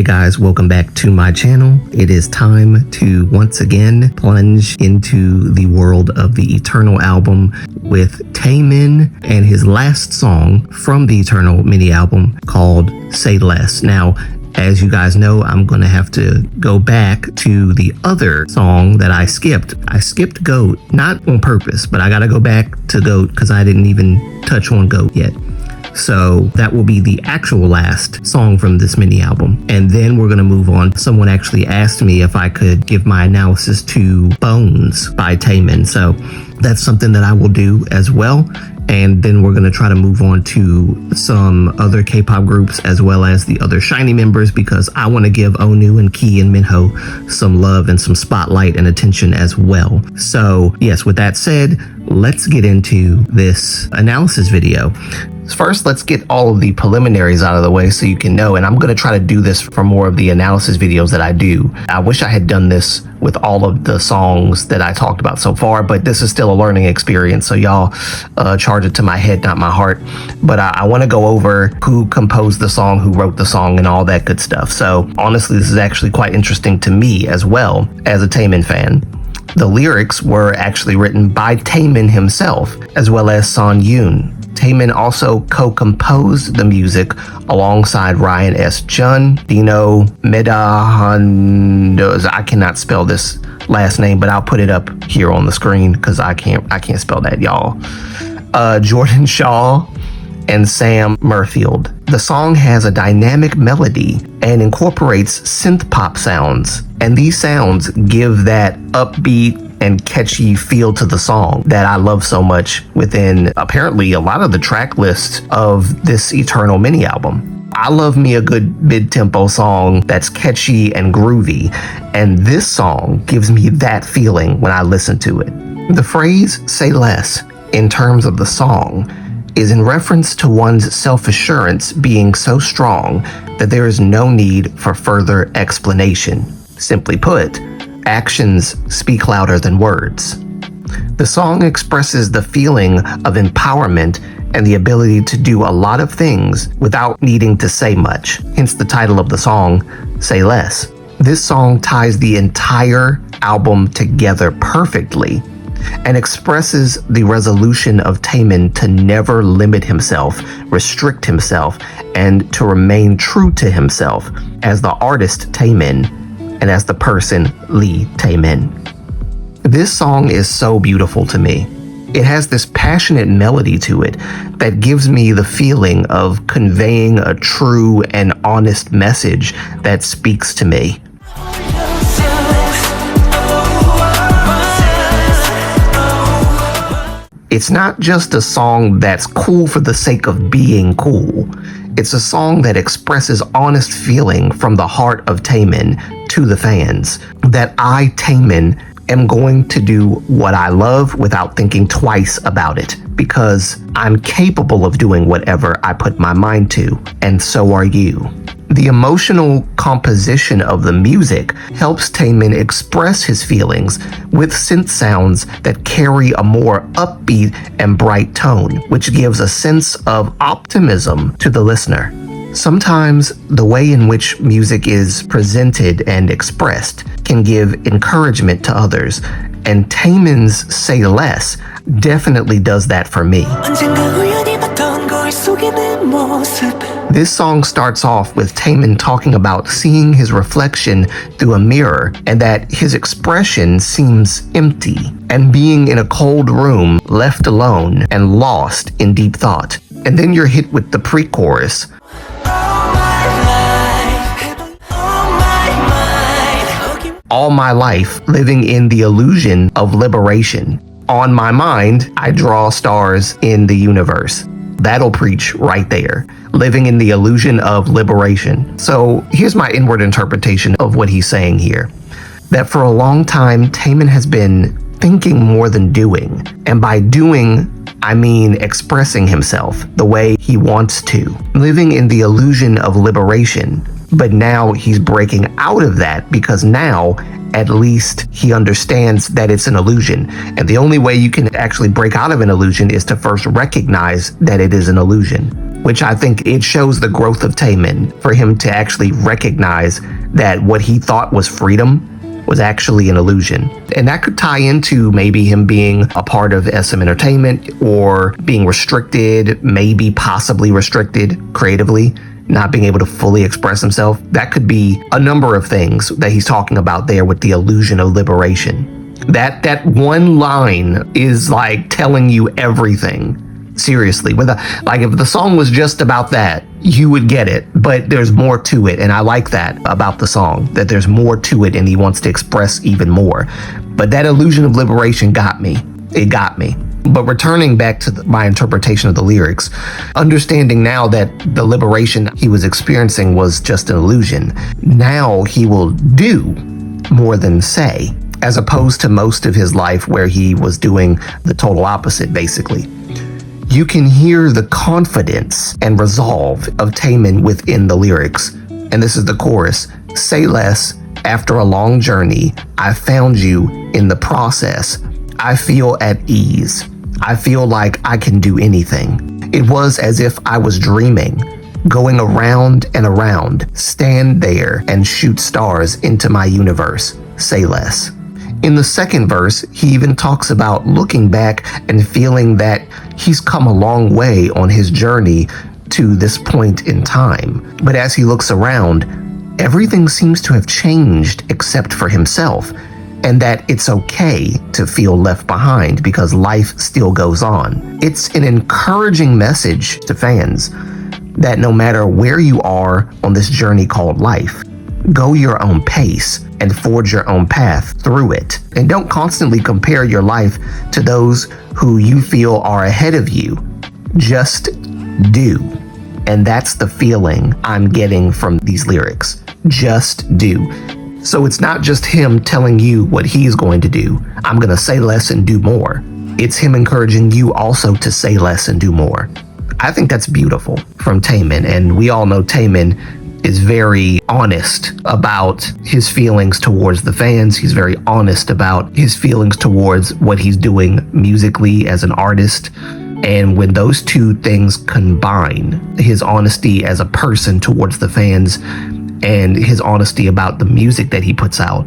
Hey guys, welcome back to my channel. It is time to once again plunge into the world of the Eternal album with Taemin and his last song from the Eternal mini album called Say Less. Now, as you guys know, I'm going to have to go back to the other song that I skipped. I skipped GOAT, not on purpose, but I got to go back to GOAT because I didn't even touch on GOAT yet. So that will be the actual last song from this mini album. And then we're going to move on. Someone actually asked me if I could give my analysis to Bones by Taemin. So that's something that I will do as well. And then we're going to try to move on to some other K-pop groups as well as the other SHINee members, because I want to give Onu and Key and Minho some love and some spotlight and attention as well. So yes, with that said, let's get into this analysis video. First, let's get all of the preliminaries out of the way so you can know, and I'm going to try to do this for more of the analysis videos that I do. I wish I had done this with all of the songs that I talked about so far, but this is still a learning experience, so y'all charge it to my head, not my heart. But I want to go over who composed the song, who wrote the song, and all that good stuff. So honestly, this is actually quite interesting to me as well as a Taemin fan. The lyrics were actually written by Taemin himself, as well as Son Yoon. Taemin also co-composed the music alongside Ryan S. Jun, Dino Medahandos. I cannot spell this last name, but I'll put it up here on the screen because I can't spell that, y'all. Jordan Shaw and Sam Murfield. The song has a dynamic melody and incorporates synth pop sounds, and these sounds give that upbeat and catchy feel to the song that I love so much within apparently a lot of the track lists of this Eternal mini album. I love me a good mid-tempo song that's catchy and groovy, and this song gives me that feeling when I listen to it. The phrase "say less" in terms of the song is in reference to one's self-assurance being so strong that there is no need for further explanation. Simply put, actions speak louder than words. The song expresses the feeling of empowerment and the ability to do a lot of things without needing to say much, hence the title of the song, Say Less. This song ties the entire album together perfectly and expresses the resolution of Taemin to never limit himself, restrict himself, and to remain true to himself as the artist Taemin and as the person Lee Taemin. This song is so beautiful to me. It has this passionate melody to it that gives me the feeling of conveying a true and honest message that speaks to me. It's not just a song that's cool for the sake of being cool. It's a song that expresses honest feeling from the heart of Taemin to the fans, that I, Taemin, am going to do what I love without thinking twice about it, because I'm capable of doing whatever I put my mind to, and so are you. The emotional composition of the music helps Taemin express his feelings with synth sounds that carry a more upbeat and bright tone, which gives a sense of optimism to the listener. Sometimes the way in which music is presented and expressed can give encouragement to others, and Taemin's Say Less definitely does that for me. This song starts off with Taemin talking about seeing his reflection through a mirror and that his expression seems empty, and being in a cold room, left alone and lost in deep thought. And then you're hit with the pre-chorus. All my life living in the illusion of liberation. On my mind, I draw stars in the universe. That'll preach right there. Living in the illusion of liberation. So here's my inward interpretation of what he's saying here. That for a long time, Taemin has been thinking more than doing. And by doing, I mean expressing himself the way he wants to. Living in the illusion of liberation. But now he's breaking out of that because now, at least, he understands that it's an illusion. And the only way you can actually break out of an illusion is to first recognize that it is an illusion. which I think it shows the growth of Taemin for him to actually recognize that what he thought was freedom was actually an illusion. And that could tie into maybe him being a part of SM Entertainment or being restricted, maybe possibly restricted creatively, not being able to fully express himself. That could be a number of things that he's talking about there with the illusion of liberation. That one line is like telling you everything. Seriously, like if the song was just about that, you would get it, but there's more to it. And I like that about the song, that there's more to it and he wants to express even more. But that illusion of liberation got me. It got me. But returning back to my interpretation of the lyrics, understanding now that the liberation he was experiencing was just an illusion, now he will do more than say, as opposed to most of his life where he was doing the total opposite, basically. You can hear the confidence and resolve of Taemin within the lyrics. And this is the chorus. Say less, after a long journey, I found you in the process. I feel at ease. I feel like I can do anything. It was as if I was dreaming, going around and around, stand there and shoot stars into my universe. Say less. In the second verse, he even talks about looking back and feeling that he's come a long way on his journey to this point in time. But as he looks around, everything seems to have changed except for himself, and that it's okay to feel left behind because life still goes on. It's an encouraging message to fans that no matter where you are on this journey called life, go your own pace and forge your own path through it. And don't constantly compare your life to those who you feel are ahead of you. Just do. And that's the feeling I'm getting from these lyrics. Just do. So it's not just him telling you what he's going to do. I'm going to say less and do more. It's him encouraging you also to say less and do more. I think that's beautiful from Taemin. And we all know Taemin is very honest about his feelings towards the fans. He's very honest about his feelings towards what he's doing musically as an artist. And when those two things combine, his honesty as a person towards the fans and his honesty about the music that he puts out,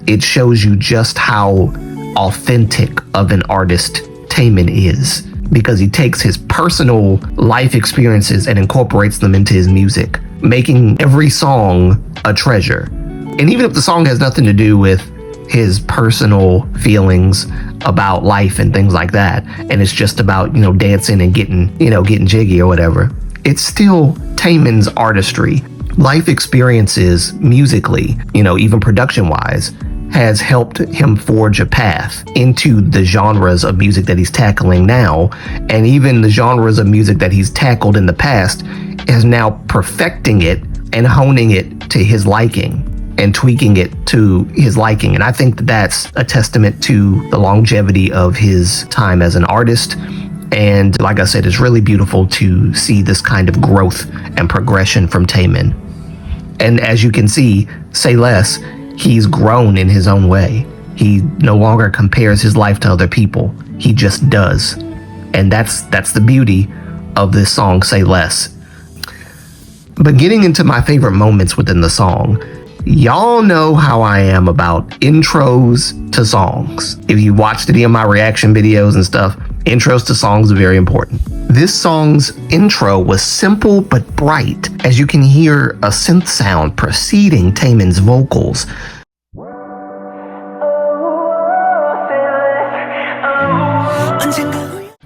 it shows you just how authentic of an artist Taemin is, because he takes his personal life experiences and incorporates them into his music, making every song a treasure. And even if the song has nothing to do with his personal feelings about life and things like that, and it's just about, dancing and getting jiggy or whatever, it's still Taemin's artistry. Life experiences musically, even production wise, has helped him forge a path into the genres of music that he's tackling now. And even the genres of music that he's tackled in the past is now perfecting it and honing it to his liking and tweaking it to his liking. And I think that that's a testament to the longevity of his time as an artist. And like I said, it's really beautiful to see this kind of growth and progression from Taemin. And as you can see, Say Less, he's grown in his own way. He no longer compares his life to other people. He just does. And that's the beauty of this song, Say Less. But getting into my favorite moments within the song, y'all know how I am about intros to songs. If you watched any of my reaction videos and stuff, intros to songs are very important. This song's intro was simple but bright, as you can hear a synth sound preceding Taemin's vocals.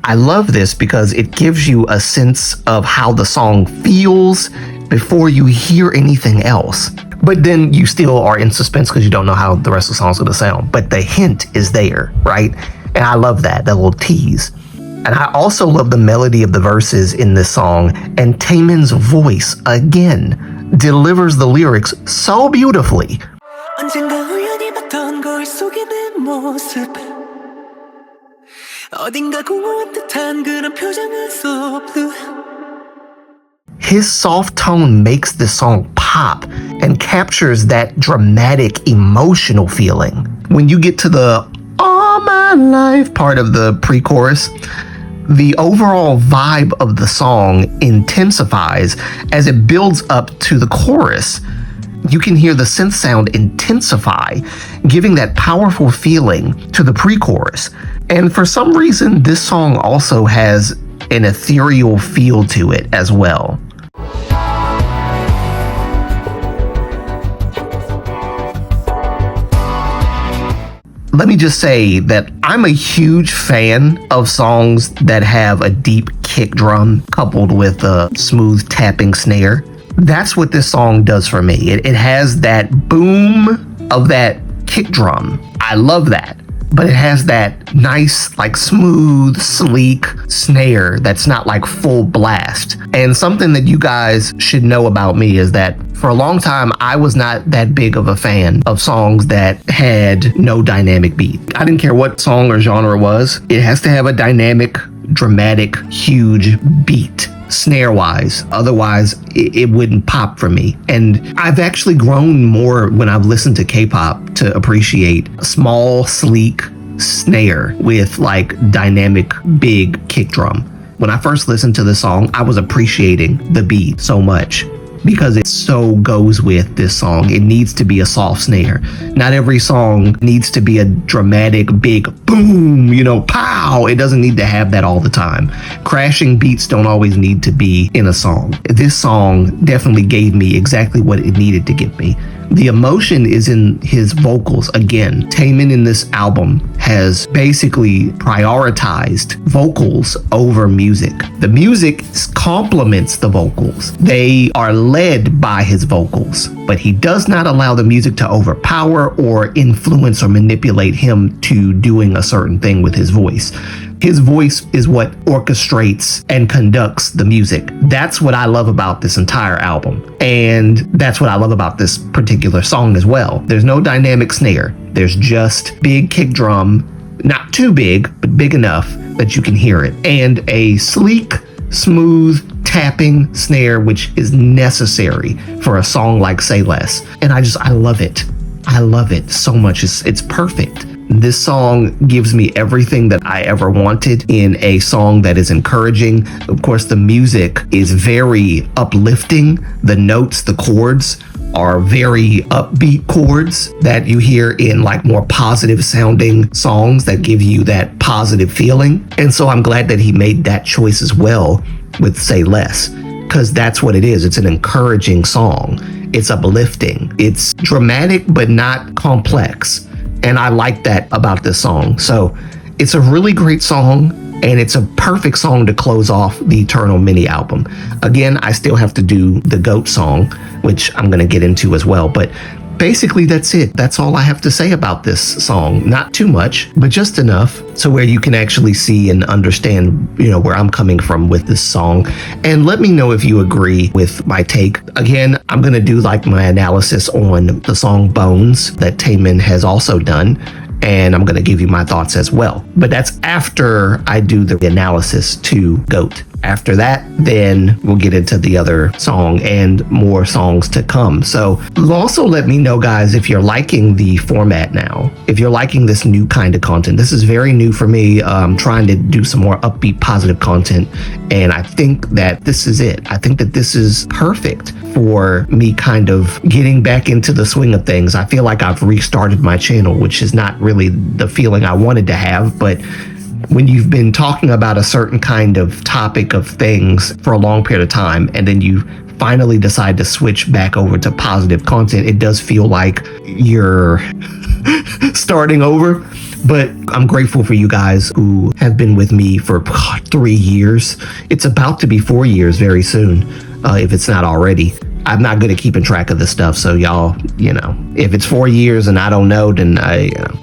I love this because it gives you a sense of how the song feels before you hear anything else. But then you still are in suspense because you don't know how the rest of the song's gonna sound. But the hint is there, right? And I love that little tease. And I also love the melody of the verses in this song. And Taemin's voice, again, delivers the lyrics so beautifully. His soft tone makes this song pop and captures that dramatic emotional feeling. When you get to the all my life part of the pre-chorus, The overall vibe of the song intensifies as it builds up to the chorus. You can hear the synth sound intensify, giving that powerful feeling to the pre-chorus. And for some reason, this song also has an ethereal feel to it as well. Let me just say that I'm a huge fan of songs that have a deep kick drum coupled with a smooth tapping snare. That's what this song does for me. It has that boom of that kick drum. I love that. But it has that nice, like smooth, sleek snare that's not like full blast. And something that you guys should know about me is that for a long time, I was not that big of a fan of songs that had no dynamic beat. I didn't care what song or genre it was. It has to have a dynamic, dramatic, huge beat, snare-wise. Otherwise, it wouldn't pop for me. And I've actually grown more when I've listened to K-pop to appreciate a small, sleek snare with like dynamic, big kick drum. When I first listened to the song, I was appreciating the beat so much because it so goes with this song. It needs to be a soft snare. Not every song needs to be a dramatic, big boom, pow. It doesn't need to have that all the time. Crashing beats don't always need to be in a song. This song definitely gave me exactly what it needed to give me. The emotion is in his vocals again. Taemin in this album has basically prioritized vocals over music. The music complements the vocals. They are led by his vocals, but he does not allow the music to overpower or influence or manipulate him to doing a certain thing with his voice. His voice is what orchestrates and conducts the music. That's what I love about this entire album. And that's what I love about this particular song as well. There's no dynamic snare. There's just big kick drum, not too big, but big enough that you can hear it. And a sleek, smooth tapping snare, which is necessary for a song like Say Less. And I love it. I love it so much. It's perfect. This song gives me everything that I ever wanted in a song that is encouraging. Of course, the music is very uplifting. The notes, the chords are very upbeat chords that you hear in like more positive sounding songs that give you that positive feeling. And so I'm glad that he made that choice as well with Say Less, because that's what it is. It's an encouraging song. It's uplifting. It's dramatic, but not complex. And I like that about this song. So it's a really great song, and it's a perfect song to close off the Eternal mini album. Again, I still have to do the GOAT song, which I'm going to get into as well. But basically, that's it. That's all I have to say about this song. Not too much, but just enough so where you can actually see and understand, where I'm coming from with this song. And let me know if you agree with my take. Again, I'm going to do like my analysis on the song Bones that Taemin has also done. And I'm going to give you my thoughts as well. But that's after I do the analysis to GOAT. After that, then we'll get into the other song and more songs to come. So also let me know, guys, if you're liking the format now, if you're liking this new kind of content. This is very new for me. I'm trying to do some more upbeat, positive content. And I think that this is it. I think that this is perfect for me kind of getting back into the swing of things. I feel like I've restarted my channel, which is not really the feeling I wanted to have, but when you've been talking about a certain kind of topic of things for a long period of time, and then you finally decide to switch back over to positive content, it does feel like you're starting over. But I'm grateful for you guys who have been with me for 3 years. It's about to be 4 years very soon, if it's not already. I'm not good at keeping track of this stuff, so y'all, if it's 4 years and I don't know, then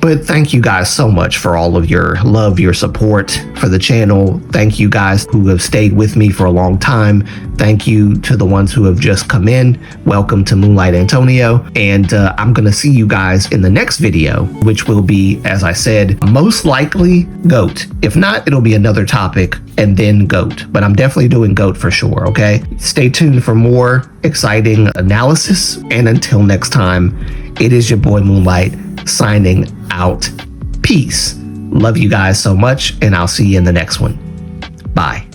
But thank you guys so much for all of your love, your support for the channel. Thank you guys who have stayed with me for a long time. Thank you to the ones who have just come in. Welcome to Moonlight Antonio. And I'm going to see you guys in the next video, which will be, as I said, most likely GOAT. If not, it'll be another topic and then GOAT. But I'm definitely doing GOAT for sure, okay? Stay tuned for more exciting analysis. And until next time, it is your boy Moonlight signing out. Peace. Love you guys so much, and I'll see you in the next one. Bye.